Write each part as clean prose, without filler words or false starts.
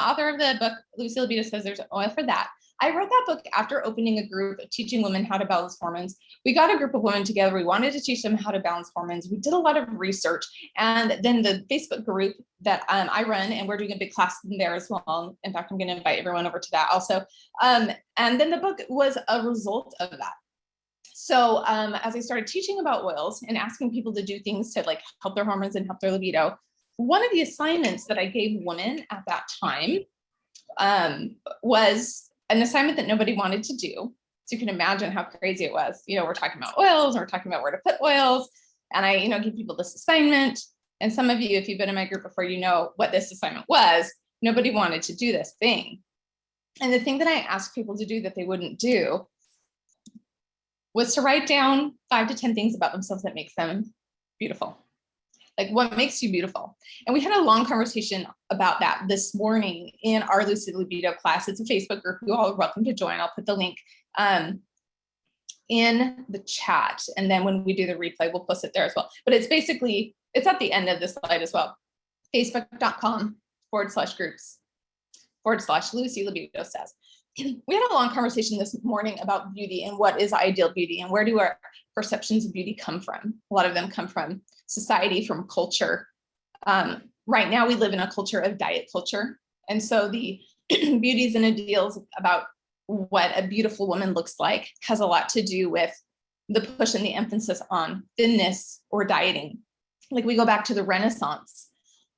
author of the book, Lucy Libido Says There's Oil for That. I wrote that book after opening a group teaching women how to balance hormones. We got a group of women together. We wanted to teach them how to balance hormones. We did a lot of research. And then the Facebook group that I run, and we're doing a big class in there as well. In fact, I'm going to invite everyone over to that also. And then the book was a result of that. So as I started teaching about oils and asking people to do things to like help their hormones and help their libido, one of the assignments that I gave women at that time was an assignment that nobody wanted to do. So you can imagine how crazy it was. You know, we're talking about oils, and we're talking about where to put oils. And I, give people this assignment. And some of you, if you've been in my group before, you know what this assignment was. Nobody wanted to do this thing. And the thing that I asked people to do that they wouldn't do was to write down 5 to 10 things about themselves that makes them beautiful. Like, what makes you beautiful? And we had a long conversation about that this morning in our Lucid Libido class. It's a Facebook group. You all are welcome to join. I'll put the link in the chat. And then when we do the replay, we'll post it there as well. But it's basically, it's at the end of this slide as well. Facebook.com/groups/Lucy Libido Says. We had a long conversation this morning about beauty and what is ideal beauty and where do our perceptions of beauty come from. A lot of them come from society, from culture. Right now we live in a culture of diet culture. And so the beauties and ideals about what a beautiful woman looks like has a lot to do with the push and the emphasis on thinness or dieting. Like, we go back to the Renaissance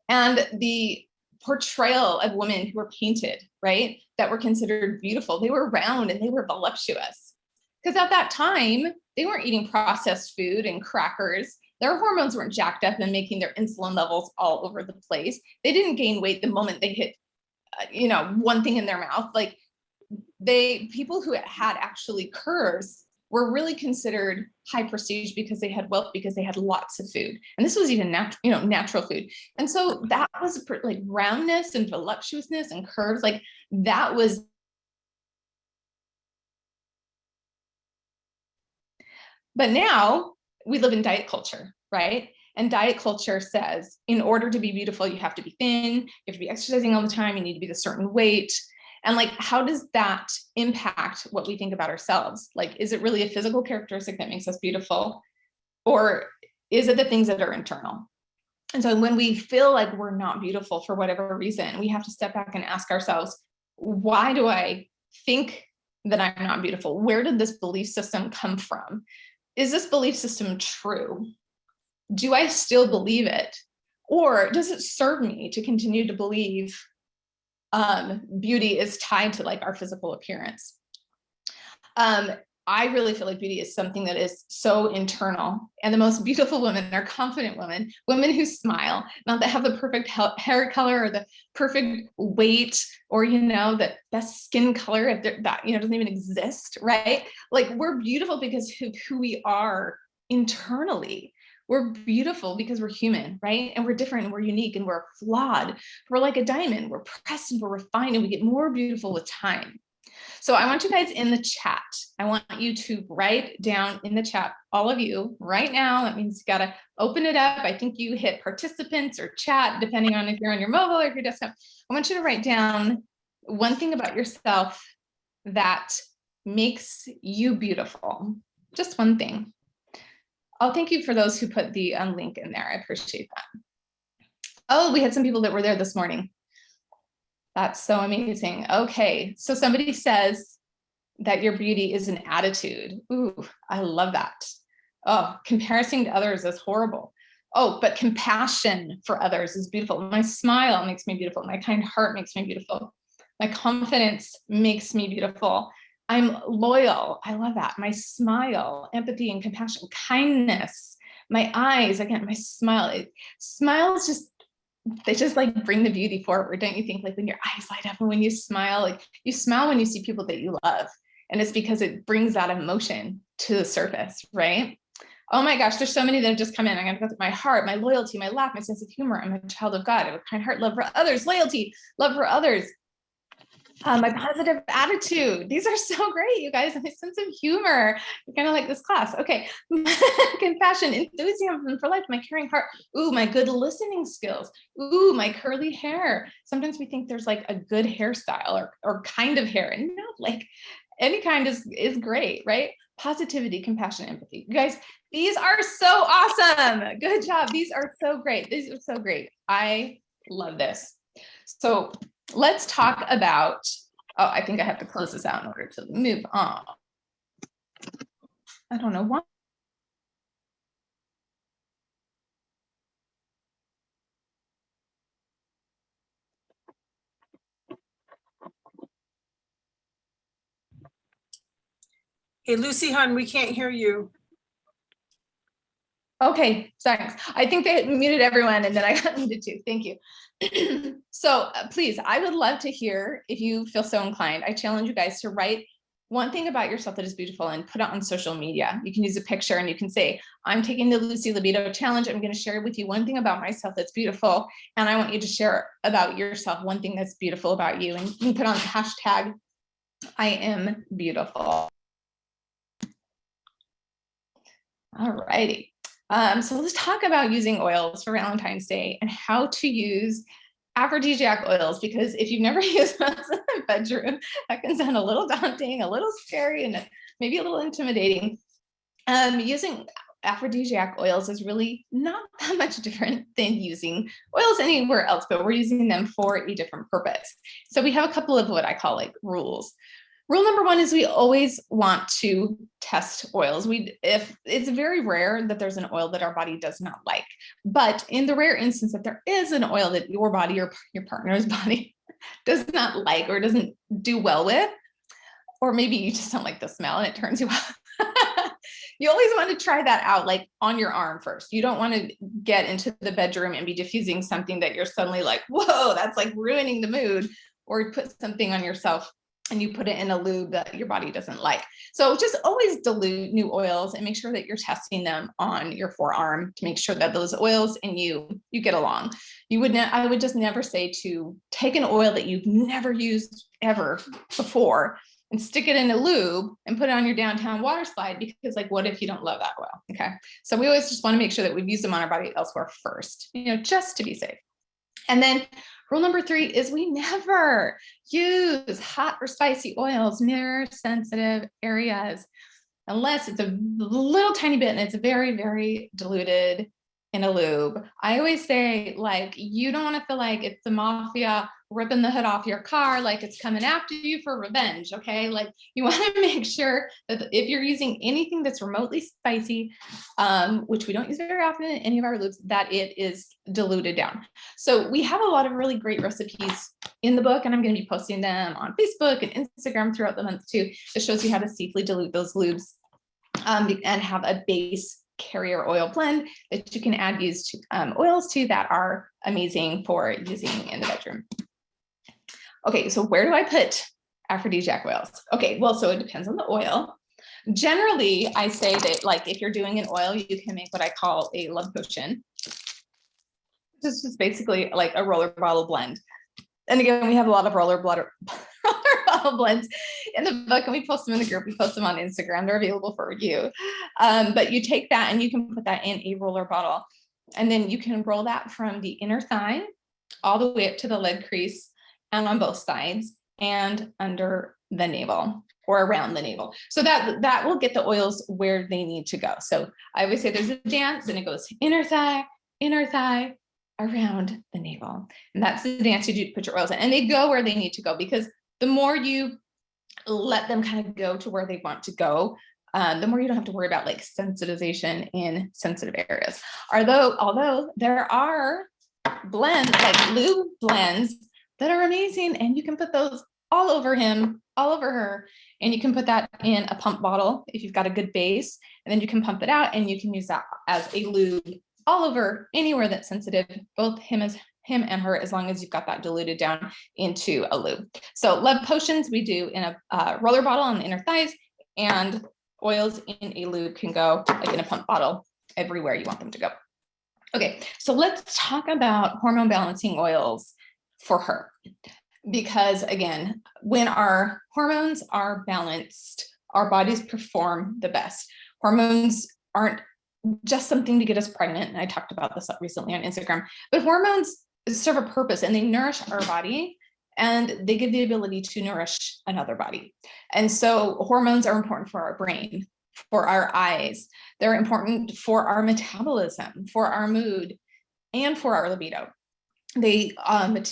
and the portrayal of women who were painted, right, that were considered beautiful. They were round and they were voluptuous. Because at that time, they weren't eating processed food and crackers. Their hormones weren't jacked up and making their insulin levels all over the place. They didn't gain weight the moment they hit, one thing in their mouth. Like, people who had actually curves were really considered high prestige because they had wealth, because they had lots of food. And this was even natural food. And so that was like roundness and voluptuousness and curves, like that was. But now we live in diet culture, right? And diet culture says, in order to be beautiful, you have to be thin, you have to be exercising all the time, you need to be a certain weight. And like, how does that impact what we think about ourselves? Like, is it really a physical characteristic that makes us beautiful? Or is it the things that are internal? And so when we feel like we're not beautiful for whatever reason, we have to step back and ask ourselves, why do I think that I'm not beautiful? Where did this belief system come from? Is this belief system true? Do I still believe it? Or does it serve me to continue to believe beauty is tied to like our physical appearance? I really feel like beauty is something that is so internal, and the most beautiful women are confident women who smile, not that have the perfect hair color or the perfect weight or, the best skin color if that, doesn't even exist, right? Like, we're beautiful because of who we are internally. We're beautiful because we're human, right? And we're different and we're unique and we're flawed. We're like a diamond. We're pressed and we're refined, and we get more beautiful with time. So I want you guys in the chat. I want you to write down in the chat, all of you right now. That means you got to open it up. I think you hit participants or chat, depending on if you're on your mobile or your desktop. I want you to write down one thing about yourself that makes you beautiful. Just one thing. Oh, thank you for those who put the link in there. I appreciate that. Oh, we had some people that were there this morning. That's so amazing. Okay, so somebody says that your beauty is an attitude. Ooh, I love that. Oh, comparison to others is horrible. Oh, but compassion for others is beautiful. My smile makes me beautiful. My kind heart makes me beautiful. My confidence makes me beautiful. I'm loyal. I love that. My smile, empathy and compassion, kindness, my eyes, again, my smile. Smiles they just like bring the beauty forward, don't you think? Like, when your eyes light up and when you smile, like you smile when you see people that you love. And it's because it brings that emotion to the surface, right? Oh my gosh, there's so many that have just come in. I'm going to go through my heart, my loyalty, my laugh, my sense of humor. I'm a child of God. I have a kind heart, love for others, loyalty, love for others. My positive attitude. These are so great, you guys. My sense of humor. You're kind of like this class. Okay. Compassion, enthusiasm for life, my caring heart. Ooh, my good listening skills. Ooh, my curly hair. Sometimes we think there's like a good hairstyle or kind of hair. And no, like any kind is great, right? Positivity, compassion, empathy. You guys, these are so awesome. Good job. These are so great. These are so great. I love this. So let's talk about, oh, I think I have to close this out in order to move on. I don't know why. Hey, Lucy, hon, we can't hear you. Okay, thanks. I think they muted everyone and then I got muted too. Thank you. So please, I would love to hear if you feel so inclined. I challenge you guys to write one thing about yourself that is beautiful and put it on social media. You can use a picture and you can say, I'm taking the Lucy Libido challenge. I'm going to share with you one thing about myself that's beautiful. And I want you to share about yourself one thing that's beautiful about you. And you can put on the hashtag, I am beautiful. All righty. So let's talk about using oils for Valentine's Day and how to use aphrodisiac oils, because if you've never used oils in the bedroom, that can sound a little daunting, a little scary, and maybe a little intimidating. Using aphrodisiac oils is really not that much different than using oils anywhere else, but we're using them for a different purpose. So we have a couple of what I call like rules. Rule number one is we always want to test oils. If it's very rare that there's an oil that our body does not like, but in the rare instance that there is an oil that your body or your partner's body does not like or doesn't do well with, or maybe you just don't like the smell and it turns you off. You always want to try that out like on your arm first. You don't want to get into the bedroom and be diffusing something that you're suddenly like, whoa, that's like ruining the mood, or put something on yourself and you put it in a lube that your body doesn't like. So just always dilute new oils and make sure that you're testing them on your forearm to make sure that those oils and you get along. I would just never say to take an oil that you've never used ever before and stick it in a lube and put it on your downtown water slide, because like, what if you don't love that oil? Okay. So we always just want to make sure that we've used them on our body elsewhere first, just to be safe. And then rule number 3 is we never use hot or spicy oils near sensitive areas, unless it's a little tiny bit and it's very, very diluted in a lube. I always say, like, you don't want to feel like it's the mafia ripping the hood off your car, like it's coming after you for revenge. Okay. Like, you want to make sure that if you're using anything that's remotely spicy, which we don't use very often in any of our lubes, that it is diluted down. So we have a lot of really great recipes in the book, and I'm going to be posting them on Facebook and Instagram throughout the month too. It shows you how to safely dilute those lubes and have a base carrier oil blend that you can add oils to that are amazing for using in the bedroom. Okay, so where do I put aphrodisiac oils? Okay, well, so it depends on the oil. Generally, I say that, like, if you're doing an oil, you can make what I call a love potion. This is basically like a roller bottle blend. And again, we have a lot of roller bottle blends in the book, and we post them in the group. We post them on Instagram. They're available for review. But you take that and you can put that in a roller bottle, and then you can roll that from the inner thigh all the way up to the leg crease and on both sides and under the navel or around the navel. So that will get the oils where they need to go. So I always say there's a dance and it goes inner thigh, around the navel. And that's the dance you do to put your oils in. And they go where they need to go, because the more you let them kind of go to where they want to go, the more you don't have to worry about like sensitization in sensitive areas. Although there are blends, like lube blends, that are amazing, and you can put those all over him, all over her, and you can put that in a pump bottle if you've got a good base, and then you can pump it out and you can use that as a lube all over anywhere that's sensitive, both him and her, as long as you've got that diluted down into a lube. So love potions we do in a roller bottle on the inner thighs, and oils in a lube can go like in a pump bottle everywhere you want them to go. Okay, so let's talk about hormone balancing oils for her, because again, when our hormones are balanced, our bodies perform the best. Hormones aren't just something to get us pregnant. And I talked about this recently on Instagram, but hormones serve a purpose and they nourish our body and they give the ability to nourish another body. And so hormones are important for our brain, for our eyes. They're important for our metabolism, for our mood, and for our libido. They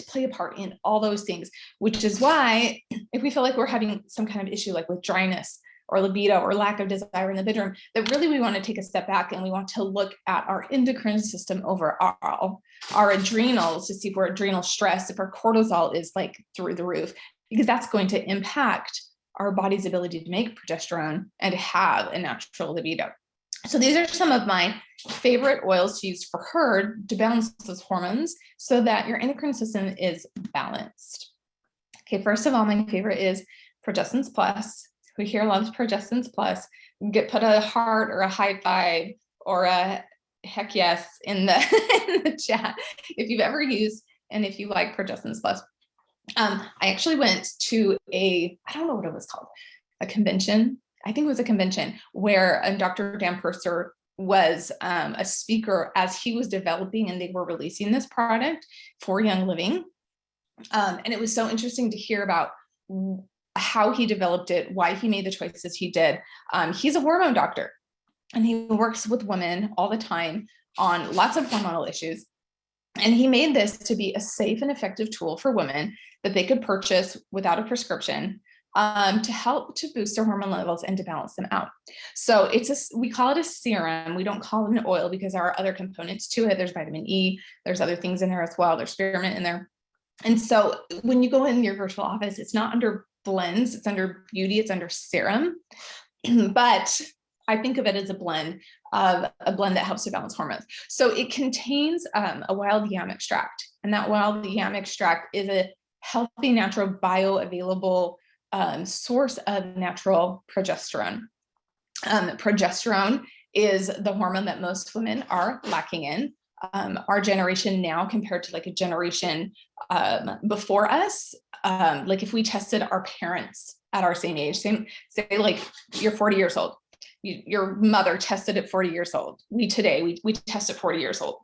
play a part in all those things, which is why if we feel like we're having some kind of issue, like with dryness or libido or lack of desire in the bedroom, that really we want to take a step back and we want to look at our endocrine system overall, our adrenals, to see if we're adrenal stress, if our cortisol is like through the roof, because that's going to impact our body's ability to make progesterone and have a natural libido. So these are some of my favorite oils to use for her to balance those hormones so that your endocrine system is balanced. Okay, first of all, my favorite is Progestins Plus. We hear a lot of Progestins Plus. Put a heart or a high five or a heck yes in the chat if you've ever used and if you like Progestins Plus. I actually went to I don't know what it was called, a convention. I think it was a convention where Dr. Dan Purser was a speaker as he was developing and they were releasing this product for Young Living. And it was so interesting to hear about how he developed it, why he made the choices he did. He's a hormone doctor and he works with women all the time on lots of hormonal issues. And he made this to be a safe and effective tool for women that they could purchase without a prescription to help to boost their hormone levels and to balance them out. So we call it a serum. We don't call it an oil because there are other components to it. There's vitamin E, there's other things in there as well. There's spearmint in there. And so when you go in your virtual office, it's not under blends, it's under beauty, it's under serum. But I think of it as a blend that helps to balance hormones. So it contains a wild yam extract, and that wild yam extract is a healthy, natural, bioavailable source of natural progesterone. Progesterone is the hormone that most women are lacking in. Our generation now compared to like a generation before us, like if we tested our parents at our same age, say like you're 40 years old, your mother tested at 40 years old. We test at 40 years old.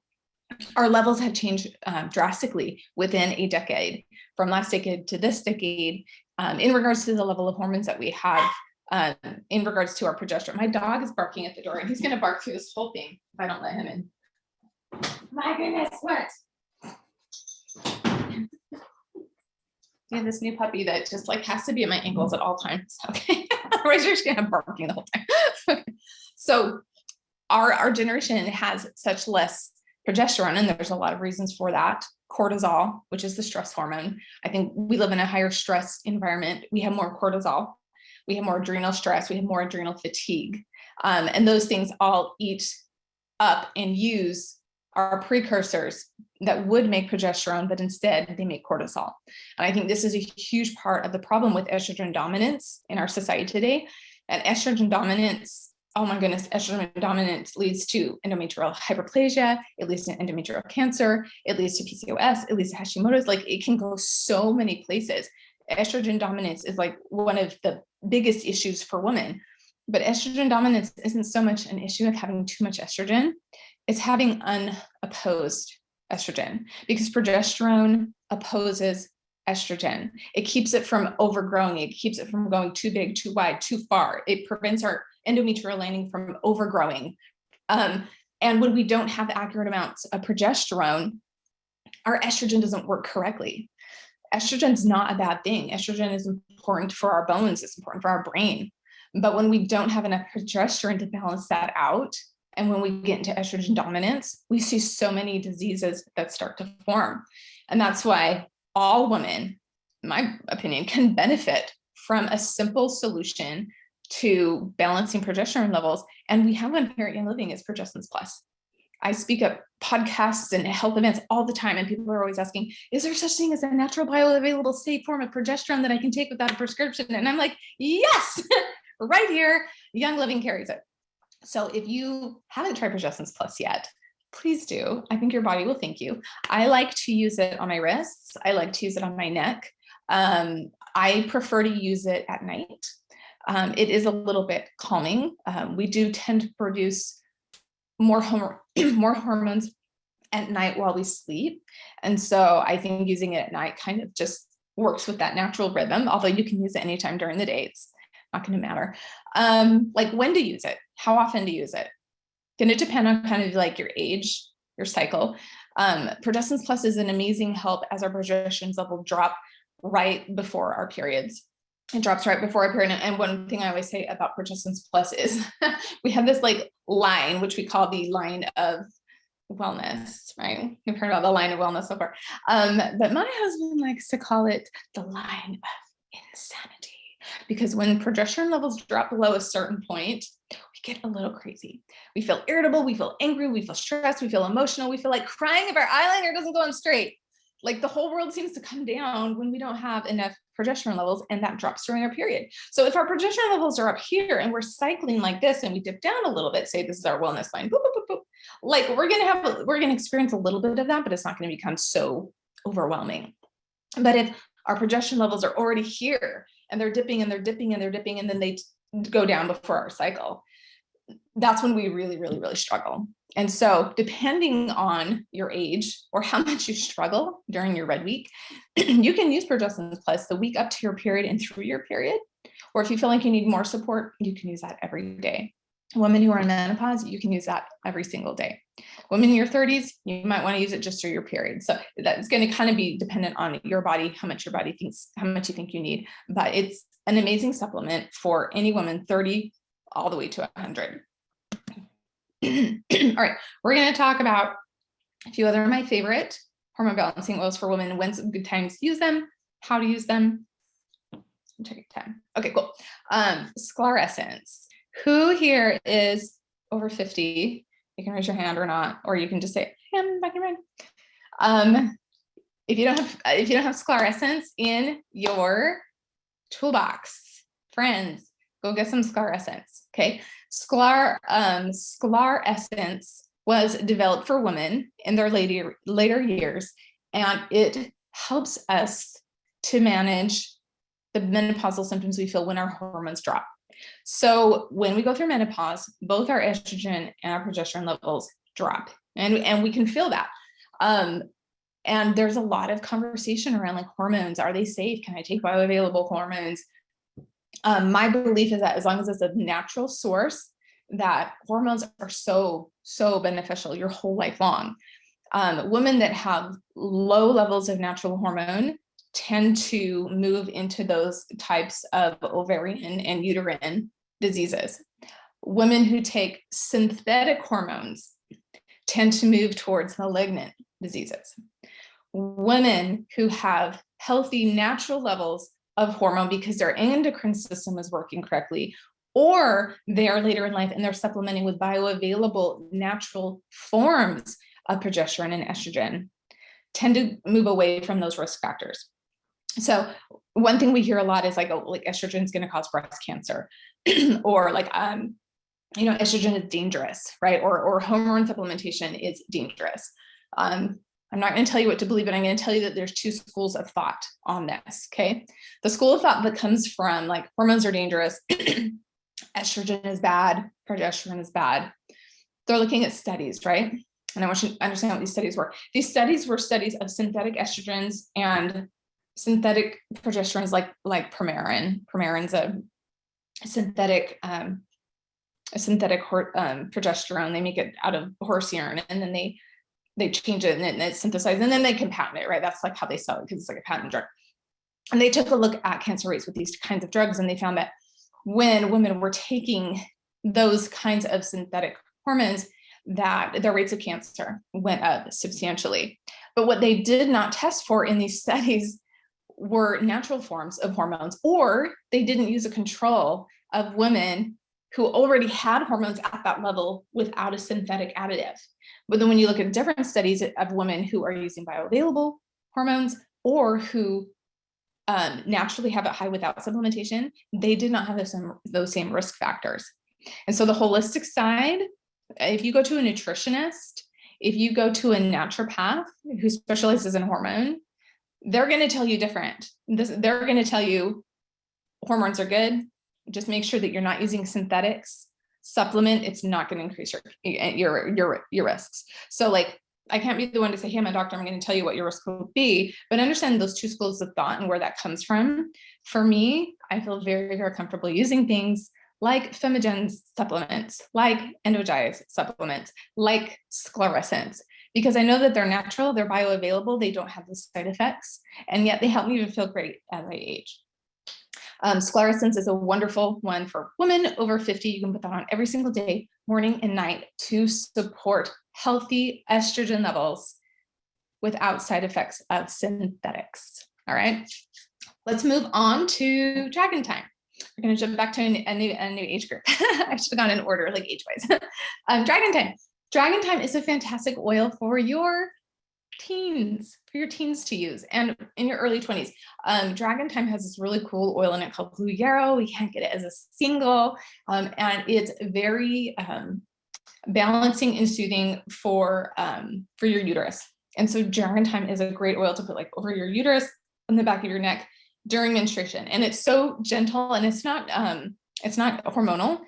Our levels have changed drastically within a decade, from last decade to this decade, in regards to the level of hormones that we have in regards to our progesterone. My dog is barking at the door and he's going to bark through this whole thing if I don't let him in. My goodness, what? We have this new puppy that just like has to be at my ankles at all times. Okay. Otherwise you're just gonna have barking the whole time. Okay. So our generation has such less progesterone, and there's a lot of reasons for that. Cortisol, which is the stress hormone. I think we live in a higher stress environment. We have more cortisol. We have more adrenal stress. We have more adrenal fatigue. And those things all eat up and use are precursors that would make progesterone, but instead they make cortisol. And I think this is a huge part of the problem with estrogen dominance in our society today. And estrogen dominance, oh my goodness, estrogen dominance leads to endometrial hyperplasia, it leads to endometrial cancer, it leads to PCOS, it leads to Hashimoto's, like it can go so many places. Estrogen dominance is like one of the biggest issues for women. But estrogen dominance isn't so much an issue of having too much estrogen. It's having unopposed estrogen, because progesterone opposes estrogen. It keeps it from overgrowing. It keeps it from going too big, too wide, too far. It prevents our endometrial lining from overgrowing. And when we don't have accurate amounts of progesterone, our estrogen doesn't work correctly. Estrogen is not a bad thing. Estrogen is important for our bones. It's important for our brain. But when we don't have enough progesterone to balance that out, and when we get into estrogen dominance, we see so many diseases that start to form. And that's why all women, in my opinion, can benefit from a simple solution to balancing progesterone levels. And we have one here at Young Living, is Progestins Plus. I speak at podcasts and health events all the time, and people are always asking, is there such thing as a natural bioavailable safe form of progesterone that I can take without a prescription? And I'm like, yes, right here, Young Living carries it. So if you haven't tried Progestins Plus yet, please do. I think your body will thank you. I like to use it on my wrists. I like to use it on my neck. I prefer to use it at night. It is a little bit calming. We do tend to produce more more hormones at night while we sleep. And so I think using it at night kind of just works with that natural rhythm, although you can use it anytime during the day. It's not going to matter. Like when to use it, how often to use it. Going to depend on kind of like your age, your cycle. Progestin Plus is an amazing help as our progesterone level drop right before our periods. It drops right before our period. And one thing I always say about Progestin Plus is we have this like line, which we call the line of wellness, right? We've heard about the line of wellness so far. But my husband likes to call it the line of insanity, because when progesterone levels drop below a certain point, we get a little crazy. We feel irritable, we feel angry, we feel stressed, we feel emotional, we feel like crying if our eyeliner doesn't go on straight. Like the whole world seems to come down when we don't have enough progesterone levels, and that drops during our period. So if our progesterone levels are up here and we're cycling like this and we dip down a little bit, say this is our wellness line, boop, boop, boop, boop, like we're going to experience a little bit of that, but it's not going to become so overwhelming. But if our progesterone levels are already here and they're dipping and they're dipping and they're dipping, and then they go down before our cycle, that's when we really, really, really struggle. And so depending on your age or how much you struggle during your red week, you can use Progestin Plus the week up to your period and through your period. Or if you feel like you need more support, you can use that every day. Women who are in menopause, you can use that every single day. Women in your 30s, you might want to use it just through your period. So that's going to kind of be dependent on your body, how much your body thinks, how much you think you need. But it's an amazing supplement for any woman 30 all the way to 100. All right, we're going to talk about a few other of my favorite hormone balancing oils for women, when's good times to use them, how to use them. Take time. Okay, cool. Sclarescence. Who here is over 50? You can raise your hand or not, or you can just say, hey, I'm back in red. If you don't have sclarescence in your toolbox, friends, go get some sclarescence. Okay. Sclarescence was developed for women in their later years, and it helps us to manage the menopausal symptoms we feel when our hormones drop. So when we go through menopause, both our estrogen and our progesterone levels drop, and we can feel that. And there's a lot of conversation around like hormones. Are they safe? Can I take bioavailable hormones? My belief is that as long as it's a natural source, that hormones are so beneficial your whole life long. Women that have low levels of natural hormone tend to move into those types of ovarian and uterine diseases. Women who take synthetic hormones tend to move towards malignant diseases. Women who have healthy natural levels of hormone because their endocrine system is working correctly, or they are later in life and they're supplementing with bioavailable natural forms of progesterone and estrogen, tend to move away from those risk factors. So one thing we hear a lot is like, oh, like estrogen is going to cause breast cancer, or like, estrogen is dangerous, right? Or hormone supplementation is dangerous. I'm not going to tell you what to believe, but I'm going to tell you that there's two schools of thought on this. Okay. The school of thought that comes from like hormones are dangerous, estrogen is bad, progesterone is bad. They're looking at studies, right? And I want you to understand what these studies were. These studies were studies of synthetic estrogens and synthetic progesterones, like Premarin. Premarin's a synthetic progesterone. They make it out of horse urine, and then they change it and it's synthesized, and then they compound it, right? That's like how they sell it, because it's like a patent drug. And they took a look at cancer rates with these kinds of drugs, and they found that when women were taking those kinds of synthetic hormones, that their rates of cancer went up substantially. But what they did not test for in these studies were natural forms of hormones, or they didn't use a control of women who already had hormones at that level without a synthetic additive. But then when you look at different studies of women who are using bioavailable hormones or who naturally have it high without supplementation, they did not have those same risk factors. And so the holistic side, if you go to a nutritionist, if you go to a naturopath who specializes in hormone, they're going to tell you different. They're going to tell you hormones are good. Just make sure that you're not using synthetics. Supplement, it's not going to increase your risks. So like, I can't be the one to say, hey, I'm a doctor, I'm going to tell you what your risk will be, but understand those two schools of thought and where that comes from. For me, I feel very, very comfortable using things like Femigen supplements, like Endogize supplements, like sclerescence, because I know that they're natural, they're bioavailable, they don't have the side effects, and yet they help me to feel great as I age. Sclerescence is a wonderful one for women over 50. You can put that on every single day, morning and night, to support healthy estrogen levels without side effects of synthetics. All right, let's move on to Dragon Time. We're going to jump back to a new age group. I should have gone in order, like age-wise. Dragon Time. Dragon Time is a fantastic oil for your teens, to use, and in your early 20s. Dragon Time has this really cool oil in it called Blue Yarrow. We can't get it as a single, and it's very balancing and soothing for your uterus. And so Dragon Time is a great oil to put like over your uterus, on the back of your neck during menstruation. And it's so gentle, and it's not hormonal,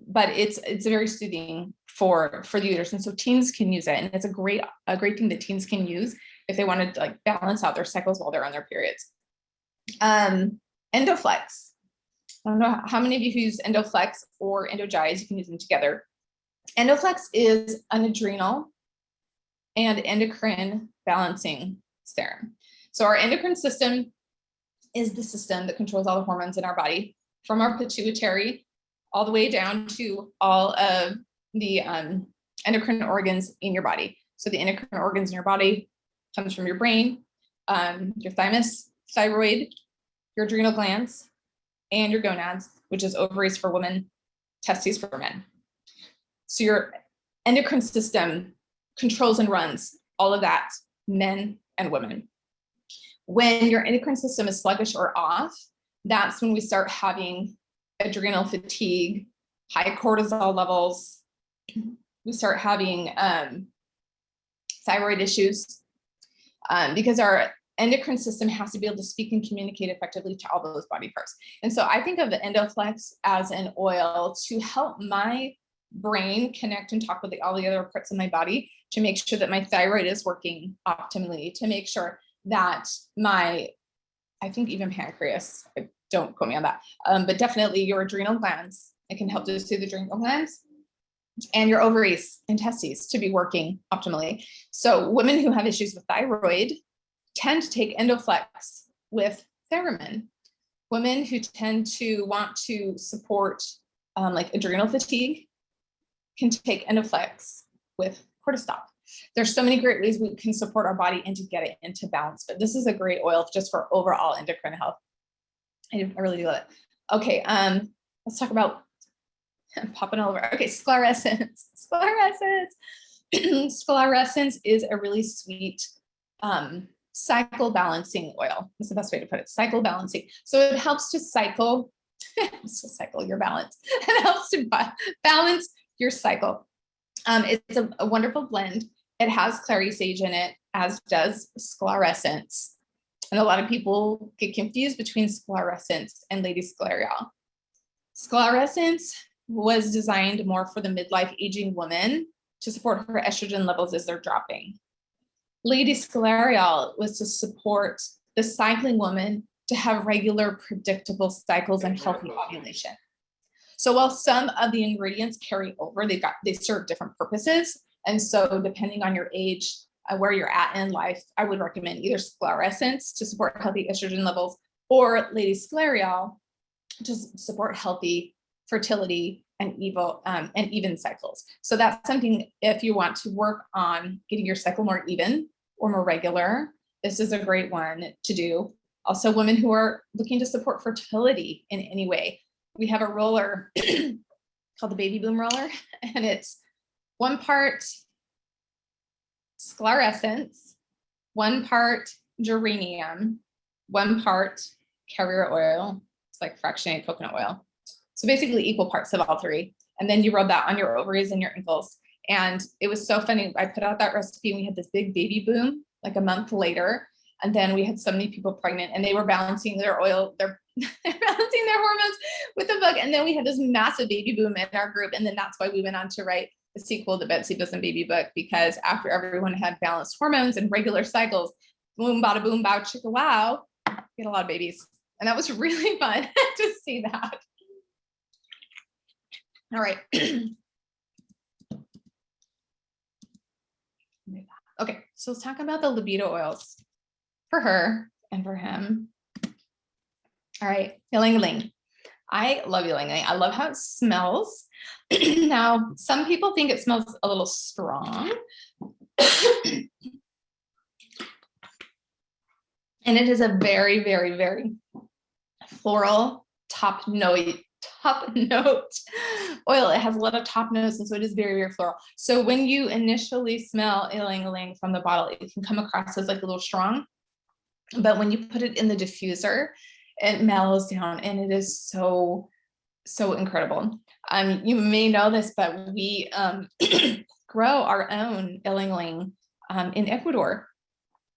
but it's very soothing for the uterus. And so teens can use it. And it's a great thing that teens can use if they want to like balance out their cycles while they're on their periods. Endoflex. I don't know how many of you who use Endoflex or Endogize, you can use them together. Endoflex is an adrenal and endocrine balancing serum. So our endocrine system is the system that controls all the hormones in our body, from our pituitary all the way down to all of the endocrine organs in your body. So the endocrine organs in your body comes from your brain, your thymus, thyroid, your adrenal glands, and your gonads, which is ovaries for women, testes for men. So your endocrine system controls and runs all of that, men and women. When your endocrine system is sluggish or off, that's when we start having adrenal fatigue, high cortisol levels. We start having thyroid issues because our endocrine system has to be able to speak and communicate effectively to all those body parts. And so I think of the Endoflex as an oil to help my brain connect and talk with all the other parts of my body, to make sure that my thyroid is working optimally, to make sure that I think even pancreas, don't quote me on that, but definitely your adrenal glands, it can help to soothe the adrenal glands, and your ovaries and testes to be working optimally. So women who have issues with thyroid tend to take Endoflex with Theramin. Women who tend to want to support like adrenal fatigue can take Endoflex with Cortisol. There's so many great ways we can support our body and to get it into balance, but this is a great oil just for overall endocrine health. I really do love it. Okay, let's talk about, I'm popping all over. Okay, sclerescence. Sclerescence is a really sweet cycle balancing oil. That's the best way to put it, cycle balancing. So it helps to cycle your balance. It helps to balance your cycle. It's a wonderful blend. It has clary sage in it, as does sclerescence. And a lot of people get confused between sclerescence and Lady Sclereal. Sclerescence was designed more for the midlife aging woman to support her estrogen levels as they're dropping. Lady Sclereal was to support the cycling woman to have regular, predictable cycles and healthy ovulation. So while some of the ingredients carry over, they serve different purposes. And so depending on your age, where you're at in life, I would recommend either sclerescence to support healthy estrogen levels, or Lady Sclereal to support healthy fertility and even cycles. So that's something, if you want to work on getting your cycle more even or more regular, this is a great one to do. Also, women who are looking to support fertility in any way, we have a roller called the Baby Boom Roller, and it's 1 part sclerescence, 1 part geranium, 1 part carrier oil. It's like fractionated coconut oil. So basically equal parts of all 3. And then you rub that on your ovaries and your ankles. And it was so funny. I put out that recipe and we had this big baby boom like a month later. And then we had so many people pregnant and they were balancing their oil, they're balancing their hormones with the book. And then we had this massive baby boom in our group. And then that's why we went on to write the sequel, the Betsy Bosom Baby Book, because after everyone had balanced hormones and regular cycles, boom, bada boom, bow, chicka wow, get a lot of babies. And that was really fun to see that. All right. Okay, so let's talk about the libido oils for her and for him. All right, ylang ylang. I love ylang ylang. I love how it smells. Now, some people think it smells a little strong. And it is a very, very, very floral top note oil. It has a lot of top notes, and so it is very, very floral. So when you initially smell ylang ylang from the bottle, it can come across as like a little strong, but when you put it in the diffuser, it mellows down, and it is so incredible. You may know this, but we grow our own ylang ylang in Ecuador,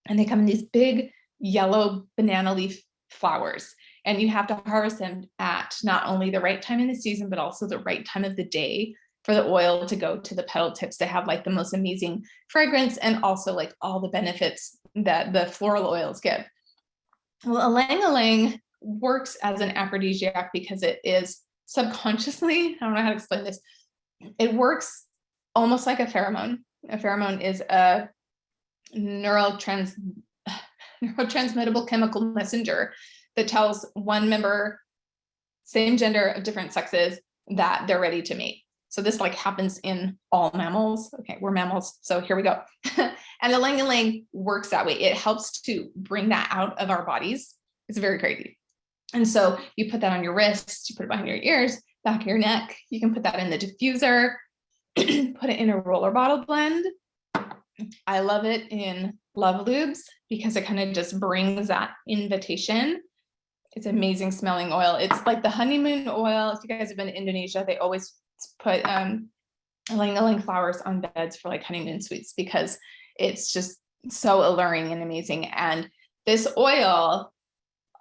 and they come in these big yellow banana leaf flowers. And you have to harvest them at not only the right time in the season, but also the right time of the day for the oil to go to the petal tips to have like the most amazing fragrance and also like all the benefits that the floral oils give. Well, ylang ylang works as an aphrodisiac because it is subconsciously, I don't know how to explain this, it works almost like a pheromone. A pheromone is a neurotransmittable chemical messenger that tells one member, same gender of different sexes, that they're ready to mate. So this like happens in all mammals. Okay, we're mammals, so here we go. And the ylang ylang works that way. It helps to bring that out of our bodies. It's very crazy. And so you put that on your wrists, you put it behind your ears, back of your neck. You can put that in the diffuser, put it in a roller bottle blend. I love it in Love Lubes because it kind of just brings that invitation. It's amazing smelling oil. It's like the honeymoon oil. If you guys have been to Indonesia, they always put ylang ylang flowers on beds for like honeymoon suites because it's just so alluring and amazing. And this oil,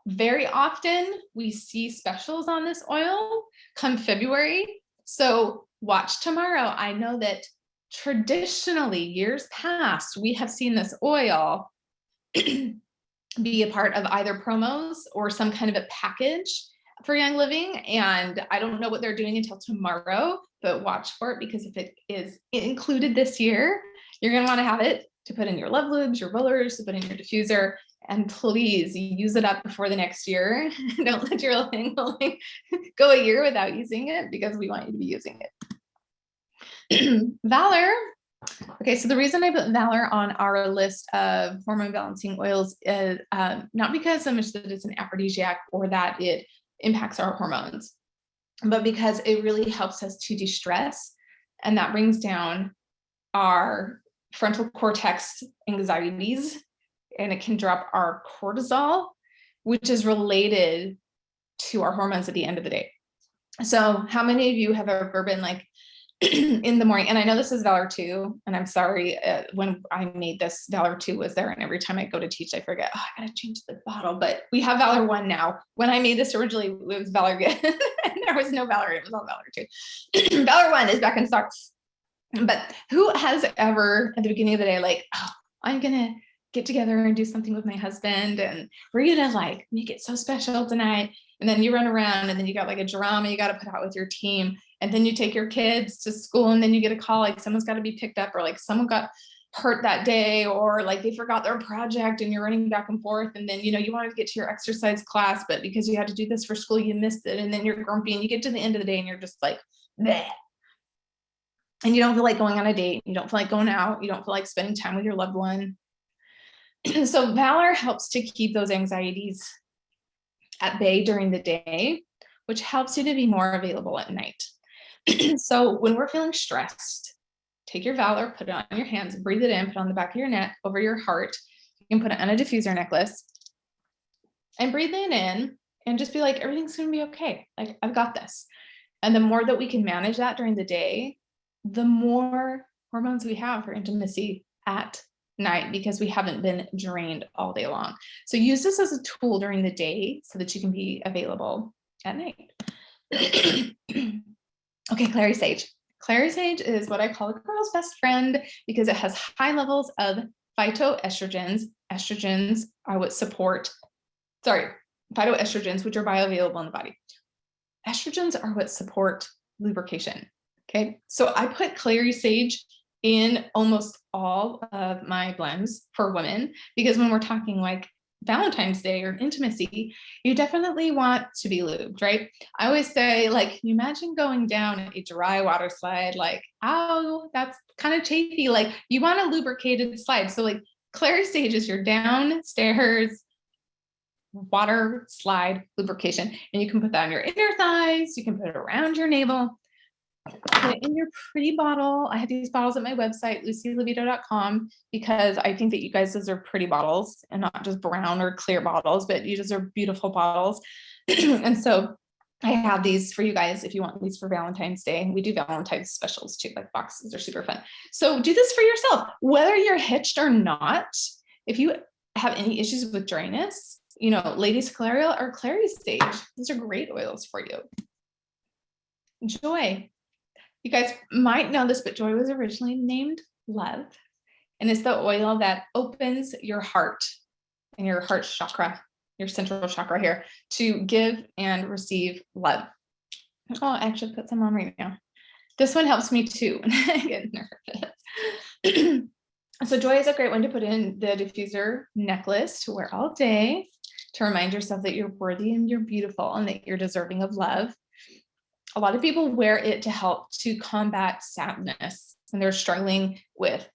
very often we see specials on this oil come February. So watch tomorrow. I know that traditionally, years past, we have seen this oil be a part of either promos or some kind of a package for Young Living. And I don't know what they're doing until tomorrow, but watch for it because if it is included this year, you're going to want to have it to put in your Love Lubes, your rollers, to put in your diffuser. And please use it up before the next year. Don't let your thing go a year without using it because we want you to be using it. Valor. Okay, so the reason I put Valor on our list of hormone balancing oils is not because so much that it's an aphrodisiac or that it impacts our hormones, but because it really helps us to de-stress, and that brings down our frontal cortex anxieties, and it can drop our cortisol, which is related to our hormones at the end of the day. So how many of you have ever been like, in the morning, and I know this is Valor 2, and I'm sorry, when I made this, Valor 2 was there, and every time I go to teach, I forget, oh, I gotta change the bottle, but we have Valor 1 now. When I made this originally, it was Valor good, and there was no Valor, it was all Valor 2. Valor 1 is back in stock. But who has ever, at the beginning of the day, like, oh, I'm gonna get together and do something with my husband, and we're gonna like make it so special tonight, and then you run around, and then you got like a drama you got to put out with your team, and then you take your kids to school, and then you get a call like someone's got to be picked up, or like someone got hurt that day, or like they forgot their project, and you're running back and forth, and then you wanted to get to your exercise class, but because you had to do this for school, you missed it, and then you're grumpy, and you get to the end of the day, and you're just like, bleh. And you don't feel like going on a date, you don't feel like going out, you don't feel like spending time with your loved one. So Valor helps to keep those anxieties at bay during the day, which helps you to be more available at night. So when we're feeling stressed, take your Valor, put it on your hands, breathe it in, put it on the back of your neck, over your heart. You can put it on a diffuser necklace and breathe it in and just be like, everything's going to be okay. Like, I've got this. And the more that we can manage that during the day, the more hormones we have for intimacy at night because we haven't been drained all day long. So use this as a tool during the day so that you can be available at night. Okay, clary sage. Clary sage is what I call a girl's best friend because it has high levels of phytoestrogens. Estrogens are what support, phytoestrogens, which are bioavailable in the body. Estrogens are what support lubrication. Okay, so I put clary sage in almost all of my blends for women because when we're talking like Valentine's Day or intimacy, you definitely want to be lubed, right? I always say, like, you imagine going down a dry water slide, like, ow, that's kind of chafy. Like, you want a lubricated slide. So, like, clary sage is your downstairs water slide lubrication. And you can put that on your inner thighs, you can put it around your navel. Put it in your pretty bottle. I have these bottles at my website, lucylibido.com, because I think that you guys deserve pretty bottles and not just brown or clear bottles, but you deserve beautiful bottles. And so I have these for you guys if you want these for Valentine's Day. We do Valentine's specials too, like boxes are super fun. So do this for yourself, whether you're hitched or not. If you have any issues with dryness, you know, ladies clary or clary sage, these are great oils for you. Joy. You guys might know this, but joy was originally named love. And it's the oil that opens your heart and your heart chakra, your central chakra here, to give and receive love. Oh, I actually put some on right now. This one helps me too when I get nervous. So joy is a great one to put in the diffuser necklace to wear all day, to remind yourself that you're worthy and you're beautiful and that you're deserving of love. A lot of people wear it to help to combat sadness when they're struggling with,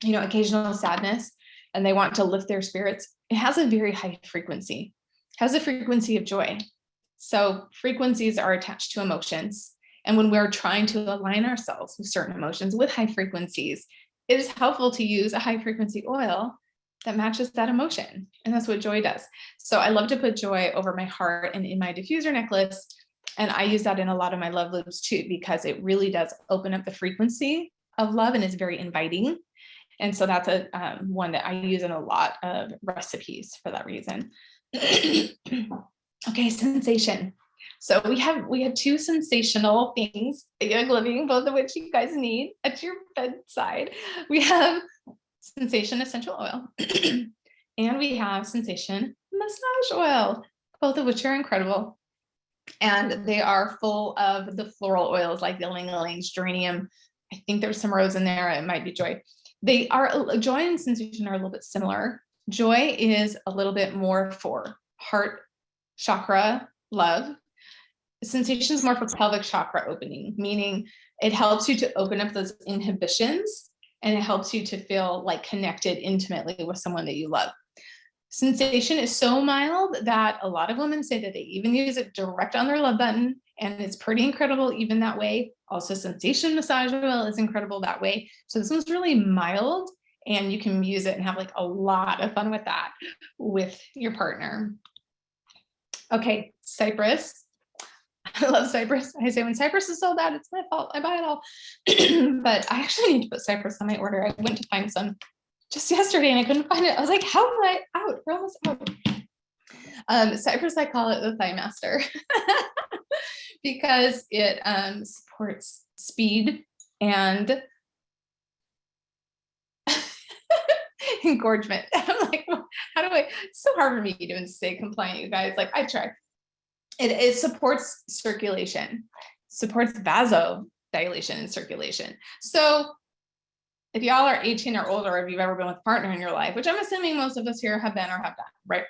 occasional sadness and they want to lift their spirits. It has a very high frequency, has a frequency of joy. So frequencies are attached to emotions. And when we're trying to align ourselves with certain emotions with high frequencies, it is helpful to use a high frequency oil that matches that emotion. And that's what joy does. So I love to put joy over my heart and in my diffuser necklace. And I use that in a lot of my love loops too, because it really does open up the frequency of love and is very inviting. And so that's a one that I use in a lot of recipes for that reason. Okay, sensation. So we have two sensational things, young living, both of which you guys need at your bedside. We have sensation essential oil and we have sensation massage oil, both of which are incredible. And they are full of the floral oils like the ylang-ylang, geranium. I think there's some rose in there. It might be joy. They are, joy and sensation are a little bit similar. Joy is a little bit more for heart chakra love. Sensation is more for pelvic chakra opening, meaning it helps you to open up those inhibitions and it helps you to feel like connected intimately with someone that you love. Sensation is so mild that a lot of women say that they even use it direct on their love button, and it's pretty incredible even that way. Also, sensation massage oil is incredible that way. So this one's really mild, and you can use it and have like a lot of fun with that with your partner. Okay, cypress. I love cypress. I say when cypress is sold out, it's my fault. I buy it all. But I actually need to put cypress on my order. I went to find some just yesterday and I couldn't find it. I was like, how am I out? We're almost out. Cypress, I call it the thigh master because it supports speed and engorgement. I'm like, how do I, it's so hard for me to even stay compliant, you guys. Like I try. It supports circulation, supports vasodilation and circulation. So if y'all are 18 or older, if you've ever been with a partner in your life, which I'm assuming most of us here have been or have done, right?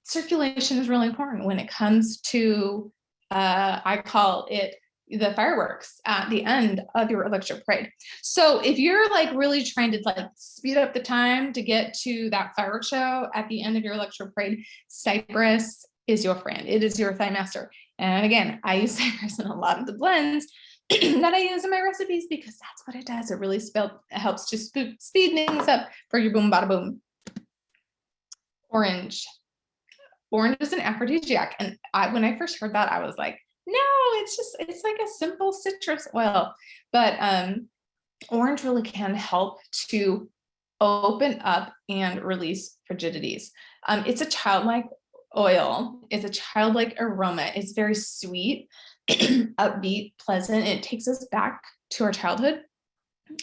Circulation is really important when it comes to, I call it the fireworks at the end of your electric parade. So if you're like really trying to like speed up the time to get to that fireworks show at the end of your electric parade, cypress is your friend. It is your thigh master. And again, I use cypress in a lot of the blends that I use in my recipes because that's what it does. It really helps to speed things up for your boom bada boom. Orange. Orange is an aphrodisiac. And when I first heard that, I was like, no, it's like a simple citrus oil. But orange really can help to open up and release rigidities. It's a childlike oil. It's a childlike aroma. It's very sweet, upbeat, pleasant. It takes us back to our childhood.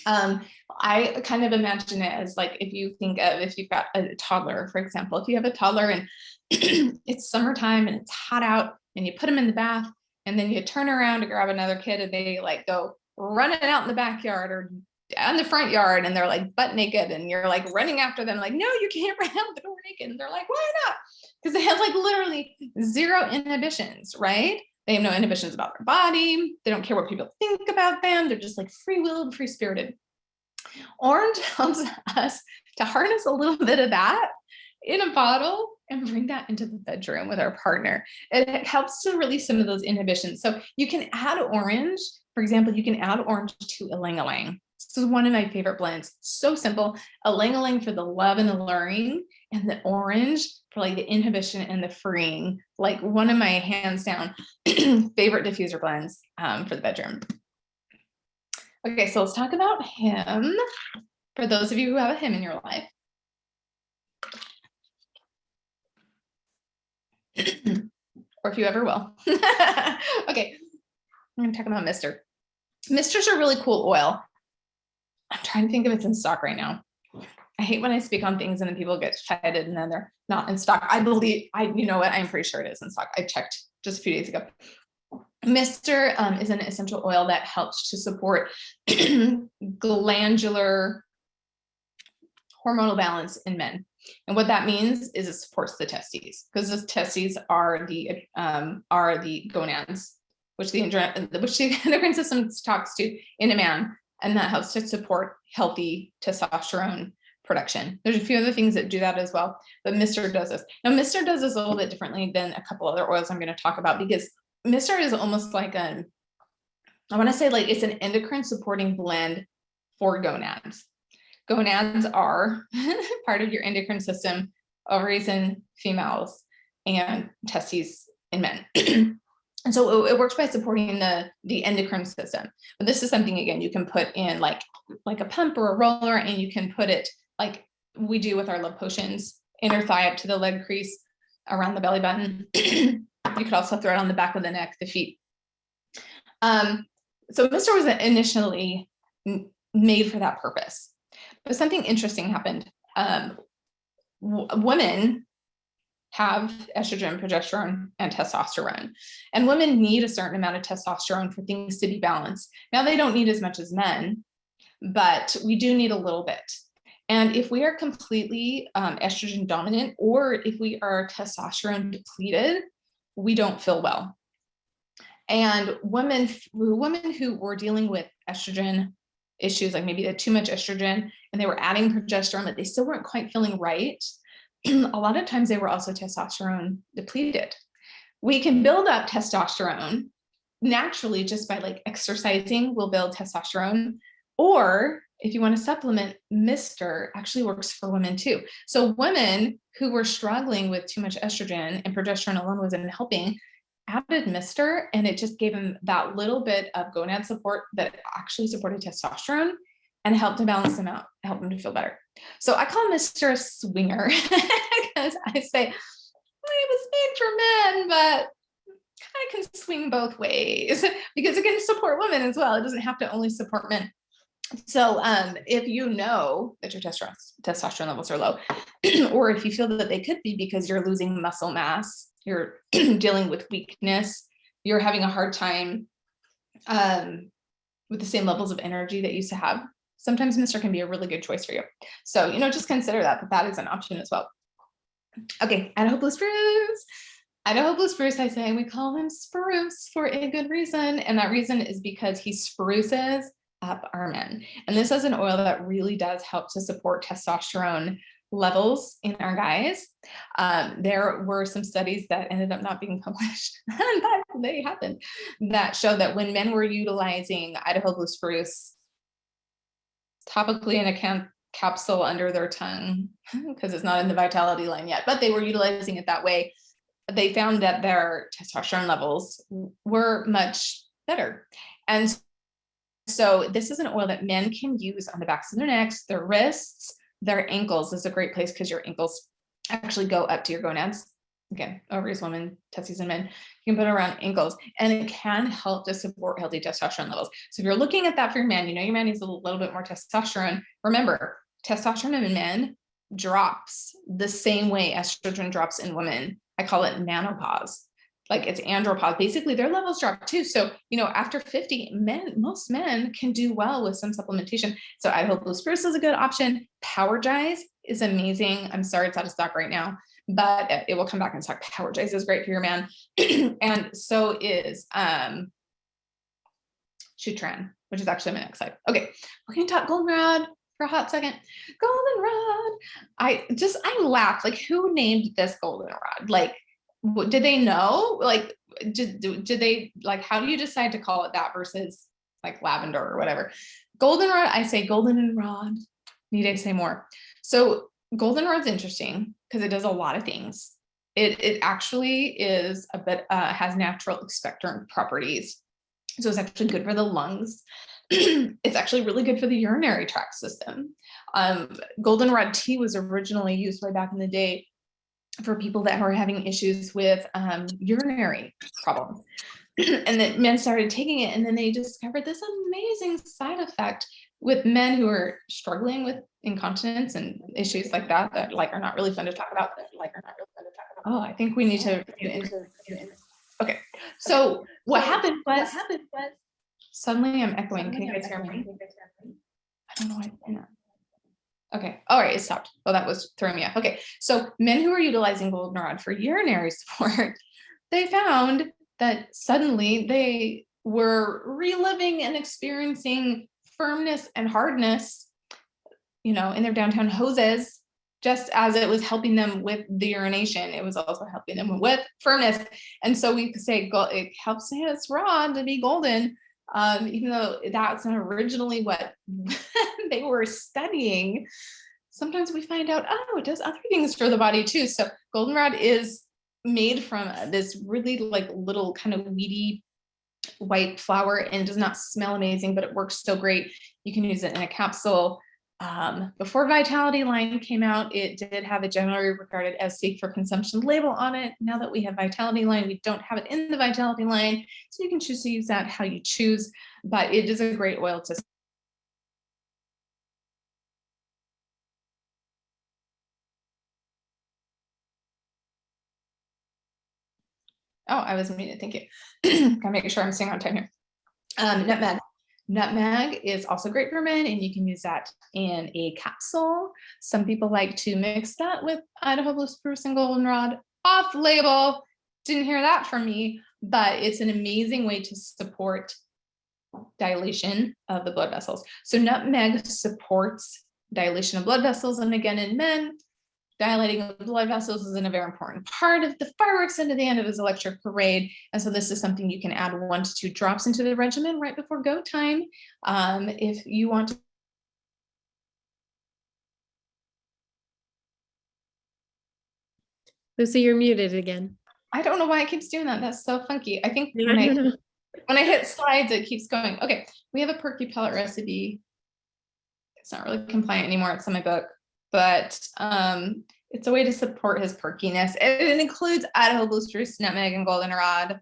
I kind of imagine it as like, if you think of, if you've got a toddler, for example, if you have a toddler and it's summertime and it's hot out and you put them in the bath and then you turn around to grab another kid and they like go running out in the backyard or down the front yard and they're like butt naked and you're like running after them like, no, you can't run out the door naked. And they're like, why not? Because they have like literally zero inhibitions, right? They have no inhibitions about their body. They don't care what people think about them. They're just like free-willed, free-spirited. Orange helps us to harness a little bit of that in a bottle and bring that into the bedroom with our partner. It helps to release some of those inhibitions. So you can add orange. For example, you can add orange to ylang-ylang. This is one of my favorite blends. So simple. Ylang-ylang for the love and the luring, and the orange for like the inhibition and the freeing. Like one of my hands down favorite diffuser blends for the bedroom. Okay, so let's talk about him. For those of you who have a him in your life. Or if you ever will. Okay, I'm gonna talk about Mr. Misters are really cool oil. I'm trying to think if it's in stock right now. I hate when I speak on things and then people get excited and then they're not in stock. You know what? I'm pretty sure it is in stock. I checked just a few days ago. Mr. Is an essential oil that helps to support glandular hormonal balance in men. And what that means is it supports the testes, because the testes are the gonads, which the endocrine system talks to in a man, and that helps to support healthy testosterone production. There's a few other things that do that as well, but Mr. does this. Now, Mr. does this a little bit differently than a couple other oils I'm going to talk about, because Mr. is almost like I want to say like it's an endocrine supporting blend for gonads. Gonads are part of your endocrine system, ovaries in females and testes in men. And so it works by supporting the endocrine system. But this is something, again, you can put in like a pump or a roller, and you can put it like we do with our love potions, inner thigh up to the leg crease, around the belly button. You could also throw it on the back of the neck, the feet. So Mr. was initially made for that purpose. But something interesting happened. Women have estrogen, progesterone, and testosterone. And women need a certain amount of testosterone for things to be balanced. Now, they don't need as much as men, but we do need a little bit. And if we are completely estrogen dominant, or if we are testosterone depleted, we don't feel well. And women who were dealing with estrogen issues, like maybe they had too much estrogen and they were adding progesterone, but they still weren't quite feeling right, a lot of times they were also testosterone depleted. We can build up testosterone naturally just by like exercising, will build testosterone. Or if you want to supplement, Mr. actually works for women too. So women who were struggling with too much estrogen and progesterone alone wasn't helping, added Mr. and it just gave them that little bit of gonad support that actually supported testosterone and helped to balance them out, help them to feel better. So I call Mr. a swinger because I say, it was made for men, but I can swing both ways because it can support women as well. It doesn't have to only support men. So if you know that your testosterone levels are low, or if you feel that they could be because you're losing muscle mass, you're dealing with weakness, you're having a hard time with the same levels of energy that you used to have, sometimes Mr. can be a really good choice for you. So, just consider that is an option as well. Okay, Idaho Blue Spruce. Idaho Blue Spruce, I say we call him Spruce for a good reason. And that reason is because he spruces up our men. And this is an oil that really does help to support testosterone levels in our guys. There were some studies that ended up not being published, but they happened, that show that when men were utilizing Idaho Blue Spruce topically in a capsule under their tongue, because it's not in the vitality line yet, but they were utilizing it that way, they found that their testosterone levels were much better. And so this is an oil that men can use on the backs of their necks, their wrists, Their ankles is a great place because your ankles actually go up to your gonads. Again, ovaries, women, testes, and men. You can put it around ankles, and it can help to support healthy testosterone levels. So if you're looking at that for your man, you know your man needs a little bit more testosterone. Remember, testosterone in men drops the same way estrogen drops in women. I call it nanopause. Like it's andropause. Basically, their levels drop too. So, after 50, most men can do well with some supplementation. So Idaho Blue Spruce is a good option. Powergize is amazing. I'm sorry it's out of stock right now, but it will come back in stock. Powergize is great for your man. And so is Shutran, which is actually my next slide. Okay, we're gonna talk goldenrod for a hot second. Goldenrod. I laughed. Like, who named this goldenrod? Like, did they know? Like, did they, like, how do you decide to call it that versus like lavender or whatever? Goldenrod, I say goldenrod. Need I say more? So goldenrod's interesting because it does a lot of things. It actually is a bit, has natural expectorant properties. So it's actually good for the lungs. It's actually really good for the urinary tract system. Goldenrod tea was originally used way back in the day for people that were having issues with urinary problems. And then men started taking it, and then they discovered this amazing side effect with men who are struggling with incontinence and issues like that like are not really fun to talk about. Oh, I think we need to. Okay, so what happened was suddenly I'm echoing. Can you guys hear me? I don't know why. Okay. All right. It stopped. Oh, that was throwing me off. Okay. So men who are utilizing goldenrod for urinary support, they found that suddenly they were reliving and experiencing firmness and hardness, in their downtown hoses, just as it was helping them with the urination. It was also helping them with firmness. And so we could say it helps its rod to be golden. Even though that's not originally what they were studying, sometimes we find out, it does other things for the body too. So goldenrod is made from this really like little kind of weedy white flower and does not smell amazing, but it works so great. You can use it in a capsule. Before Vitality line came out, it did have a generally regarded as safe for consumption label on it. Now that we have Vitality line, we don't have it in the Vitality line, so you can choose to use that how you choose, but it is a great oil to Oh, I was muted. Thank you. Gotta make sure I'm staying on time here. Nutmeg. Nutmeg is also great for men, and you can use that in a capsule. Some people like to mix that with Idaho Blue Spruce and goldenrod. Off label. Didn't hear that from me, but it's an amazing way to support dilation of the blood vessels. So nutmeg supports dilation of blood vessels, and again, in men, dilating of blood vessels is a very important part of the fireworks into the end of his electric parade. And so this is something you can add 1 to 2 drops into the regimen right before go time. If you want to. Lucy, you're muted again. I don't know why it keeps doing that. That's so funky. I think when I hit slides, it keeps going. Okay, we have a perky pellet recipe. It's not really compliant anymore. It's in my book. But it's a way to support his perkiness. It includes Idaho Blue Spruce, nutmeg, and goldenrod.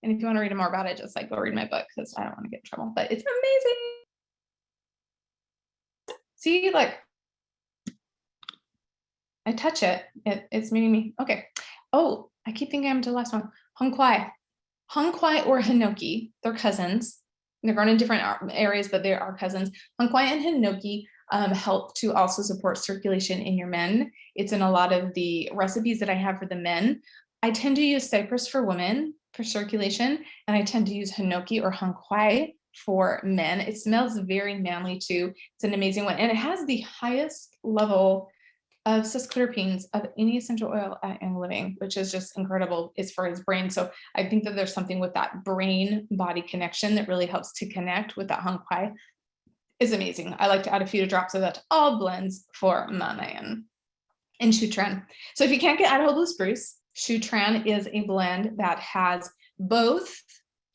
And if you want to read more about it, just go read my book because I don't want to get in trouble. But it's amazing. See, I touch it. It's making me okay. Oh, I keep thinking I'm to the last one. Hung Kwai or Hinoki. They're cousins. They're grown in different areas, but they are cousins. Hung Kwai and Hinoki help to also support circulation in your men. It's in a lot of the recipes that I have for the men. I tend to use cypress for women for circulation, and I tend to use Hinoki or Hung Kwai for men. It smells very manly too. It's an amazing one, and it has the highest level of cis-terpenes of any essential oil at Young Living, which is just incredible. It's for his brain. So I think that there's something with that brain-body connection that really helps to connect with that Hung Kwai. Is amazing. I like to add a few drops of that to all blends for my man. And Shutran. So if you can't get Idaho Blue Spruce, Shutran is a blend that has both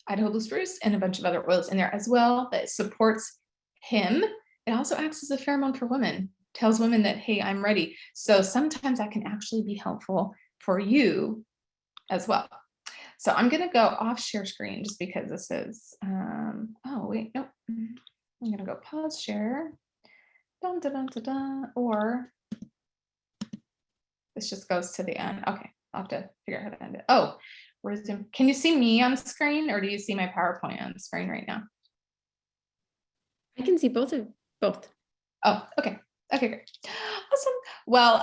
Idaho Blue Spruce and a bunch of other oils in there as well that supports him. It also acts as a pheromone for women. tells women that, hey, I'm ready. So sometimes that can actually be helpful for you as well. So I'm going to go off share screen just because this is, oh, wait, nope. I'm going to go pause share. Dun, dun, dun, dun, dun, or this just goes to the end. Okay, I'll have to figure out how to end it. Oh, resume. Can you see me on screen or do you see my PowerPoint on screen right now? I can see both. Oh, okay. Okay, great. Awesome. Well,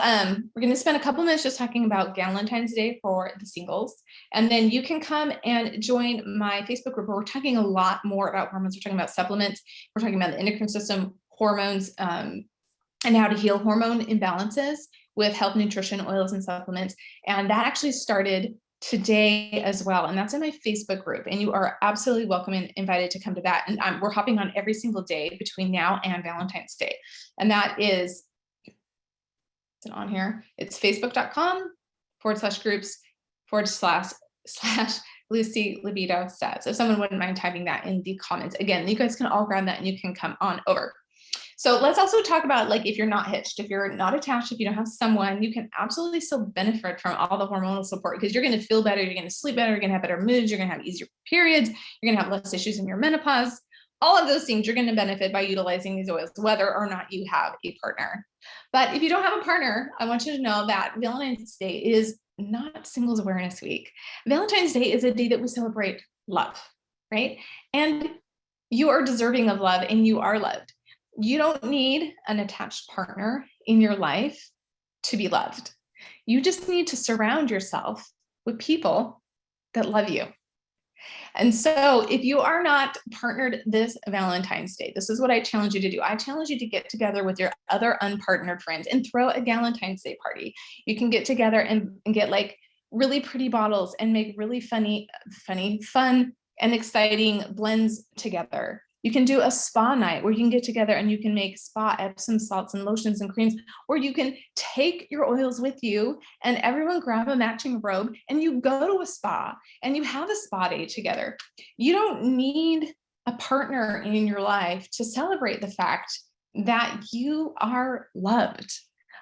we're going to spend a couple minutes just talking about Valentine's Day for the singles. And then you can come and join my Facebook group where we're talking a lot more about hormones. We're talking about supplements. We're talking about the endocrine system, hormones, and how to heal hormone imbalances with health, nutrition, oils, and supplements. And that actually started today as well. And that's in my Facebook group. And you are absolutely welcome and invited to come to that. And we're hopping on every single day between now and Valentine's Day. And that is, is it on here? It's facebook.com/groups/Lucy Libido says. If someone wouldn't mind typing that in the comments. Again, you guys can all grab that and you can come on over. So let's also talk about, like, if you're not hitched, if you're not attached, if you don't have someone, you can absolutely still benefit from all the hormonal support because you're going to feel better, you're going to sleep better, you're going to have better moods, you're going to have easier periods, you're going to have less issues in your menopause. All of those things you're going to benefit by utilizing these oils, whether or not you have a partner. But if you don't have a partner, I want you to know that Valentine's Day is not Singles Awareness Week. Valentine's Day is a day that we celebrate love, right? And you are deserving of love and you are loved. You don't need an attached partner in your life to be loved. You just need to surround yourself with people that love you. And so if you are not partnered this Valentine's Day, this is what I challenge you to do. I challenge you to get together with your other unpartnered friends and throw a Valentine's Day party. You can get together and get like really pretty bottles and make really fun, and exciting blends together. You can do a spa night where you can get together and you can make spa Epsom salts and lotions and creams, or you can take your oils with you and everyone grab a matching robe and you go to a spa and you have a spa day together. You don't need a partner in your life to celebrate the fact that you are loved.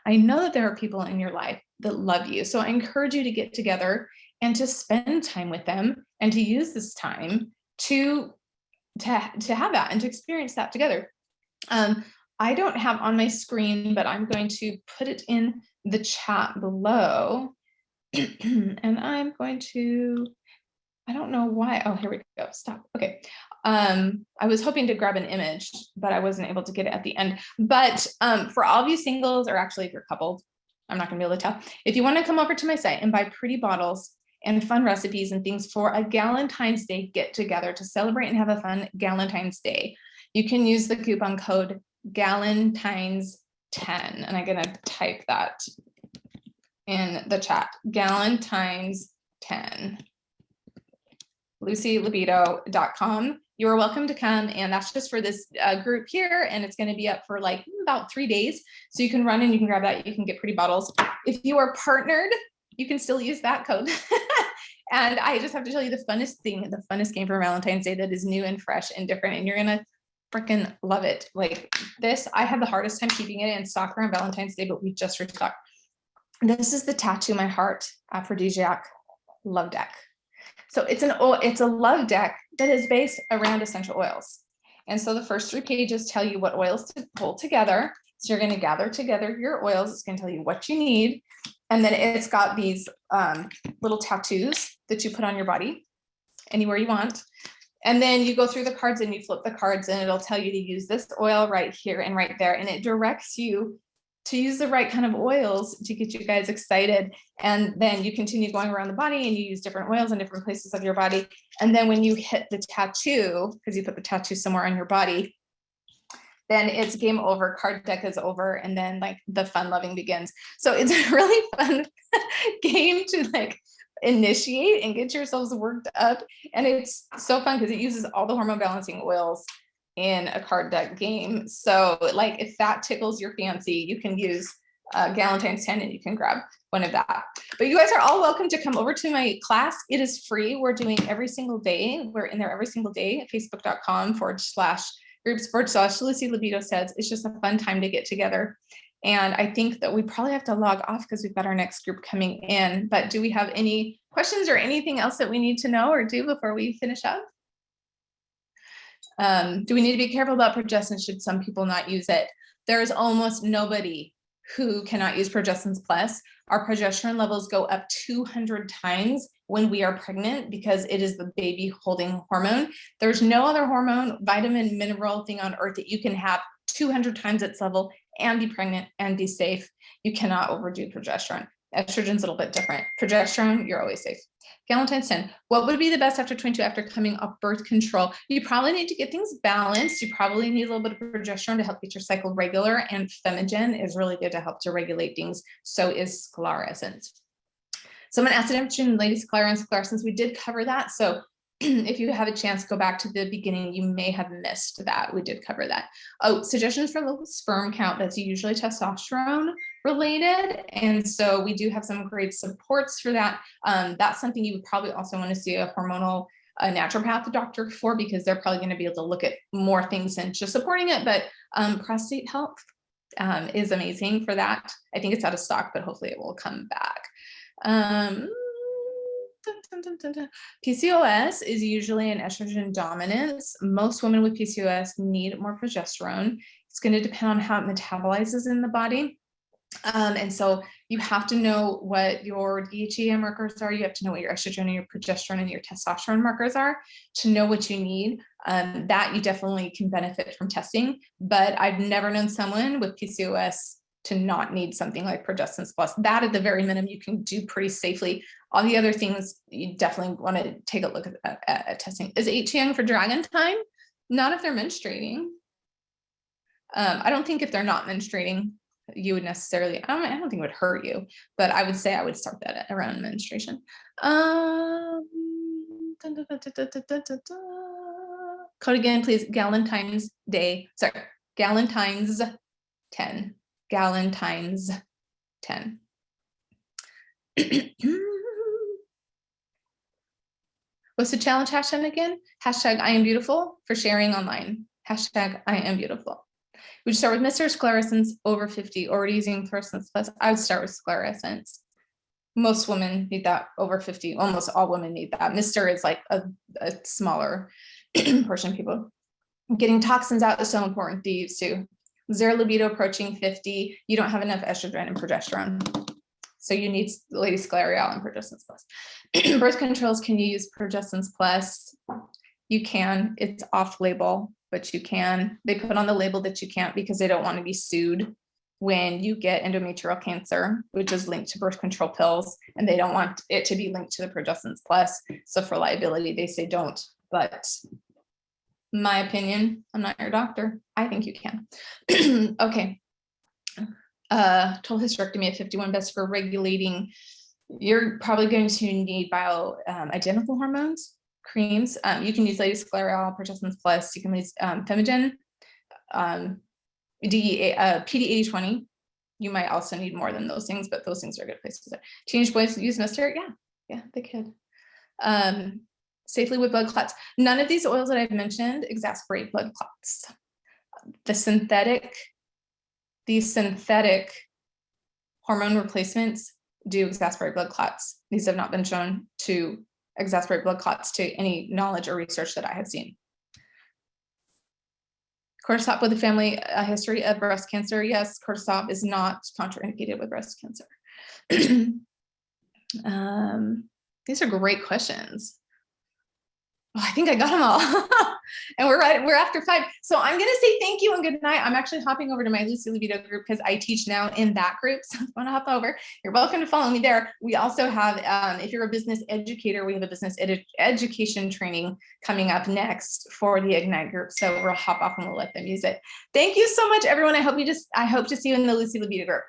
I know that there are people in your life that love you. So I encourage you to get together and to spend time with them and to use this time to have that and to experience that together. I don't have on my screen, but I'm going to put it in the chat below. And I'm going to, I don't know why. Oh, here we go. Stop. Okay. I was hoping to grab an image, but I wasn't able to get it at the end. But for all of you singles, or actually if you're coupled, I'm not gonna be able to tell. If you want to come over to my site and buy pretty bottles and fun recipes and things for a Valentine's Day get together to celebrate and have a fun Valentine's Day, you can use the coupon code Valentines10. And I'm gonna type that in the chat, Valentines10, LucyLibido.com. You are welcome to come, and that's just for this group here, and it's going to be up for like about 3 days. So you can run and you can grab that. You can get pretty bottles. If you are partnered, you can still use that code. And I just have to tell you the funnest thing, the funnest game for Valentine's Day that is new and fresh and different, and you're gonna freaking love it. Like this, I had the hardest time keeping it in stock around Valentine's Day, but we just restocked. This is the Tattoo My Heart Aphrodisiac Love Deck. So it's a love deck that is based around essential oils. And so the first 3 pages tell you what oils to pull together. So you're going to gather together your oils. It's going to tell you what you need. And then it's got these little tattoos that you put on your body anywhere you want. And then you go through the cards and you flip the cards and it'll tell you to use this oil right here and right there. And it directs you to use the right kind of oils to get you guys excited. And then you continue going around the body and you use different oils in different places of your body. And then when you hit the tattoo, because you put the tattoo somewhere on your body, then it's game over, card deck is over, and then like the fun loving begins. So it's a really fun game to like initiate and get yourselves worked up. And it's so fun because it uses all the hormone balancing oils in a card deck game. So like if that tickles your fancy, you can use Valentine's 10 and you can grab one of that. But you guys are all welcome to come over to my class. It is free. We're doing every single day. We're in there every single day at facebook.com/groups/Lucy Libido says. It's just a fun time to get together And I think that we probably have to log off because we've got our next group coming in. But do we have any questions or anything else that we need to know or do before we finish up? Do we need to be careful about progestin? Should some people not use it? There's almost nobody who cannot use Progestins Plus. Our progesterone levels go up 200 times when we are pregnant because it is the baby holding hormone. There's no other hormone, vitamin, mineral thing on earth that you can have 200 times its level and be pregnant and be safe. You cannot overdo progesterone. Estrogen's a little bit different. Progesterone, you're always safe. Valentine's 10, what would be the best after 22 after coming off birth control? You probably need to get things balanced. You probably need a little bit of progesterone to help get your cycle regular, and Femigen is really good to help to regulate things. So is sclerosins. Someone asked in lady sclera and sclerosins. We did cover that. So if you have a chance, go back to the beginning. You may have missed that. We did cover that. Oh, suggestions for low sperm count. That's usually testosterone related. And so we do have some great supports for that. That's something you would probably also want to see a hormonal naturopath doctor for, because they're probably going to be able to look at more things than just supporting it. But prostate health is amazing for that. I think it's out of stock, but hopefully it will come back. PCOS is usually an estrogen dominance. Most women with PCOS need more progesterone. It's going to depend on how it metabolizes in the body. And so you have to know what your DHEA markers are. You have to know what your estrogen and your progesterone and your testosterone markers are to know what you need. That you definitely can benefit from testing, but I've never known someone with PCOS to not need something like Progestins Plus. That at the very minimum you can do pretty safely. All the other things you definitely want to take a look at testing. Is 8 young for dragon time? Not if they're menstruating. I don't think if they're not menstruating, you would necessarily, I don't think it would hurt you, but I would say I would start that around menstruation. Code again, please. Galentine's Day. Sorry, Galentine's 10. Galentine's 10. What's the challenge hashtag again? Hashtag I am beautiful for sharing online. Hashtag I am beautiful. Would you start with Mr. Sclerosins over 50, already using Progestins Plus? I would start with sclerosins. Most women need that over 50. Almost all women need that. Mr. is like a smaller portion of people. Getting toxins out is so important. These two. Zero libido approaching 50. You don't have enough estrogen and progesterone. So you need lady scleral and Progestins Plus. Birth controls, can you use Progestins Plus? You can. It's off label, but you can. They put on the label that you can't because they don't want to be sued when you get endometrial cancer, which is linked to birth control pills, and they don't want it to be linked to the Progestins Plus. So for liability, they say don't. But my opinion, I'm not your doctor. I think you can. Okay. Total hysterectomy at 51, best for regulating. You're probably going to need bioidentical hormones, creams. You can use lady scleral, Progestins Plus. You can use Femigen, PD8020. You might also need more than those things, but those things are good places. Teenage boys use Mr. Yeah, they could. Safely with blood clots. None of these oils that I've mentioned exacerbate blood clots. These synthetic hormone replacements do exacerbate blood clots. These have not been shown to exacerbate blood clots to any knowledge or research that I have seen. Cortisop with a family history of breast cancer. Yes, cortisop is not contraindicated with breast cancer. These are great questions. Oh, I think I got them all. And we're after 5. So I'm going to say thank you and good night. I'm actually hopping over to my Lucy Libido group because I teach now in that group. So I'm going to hop over. You're welcome to follow me there. We also have, if you're a business educator, we have a business education training coming up next for the Ignite group. So we'll hop off and we'll let them use it. Thank you so much, everyone. I hope to see you in the Lucy Libido group.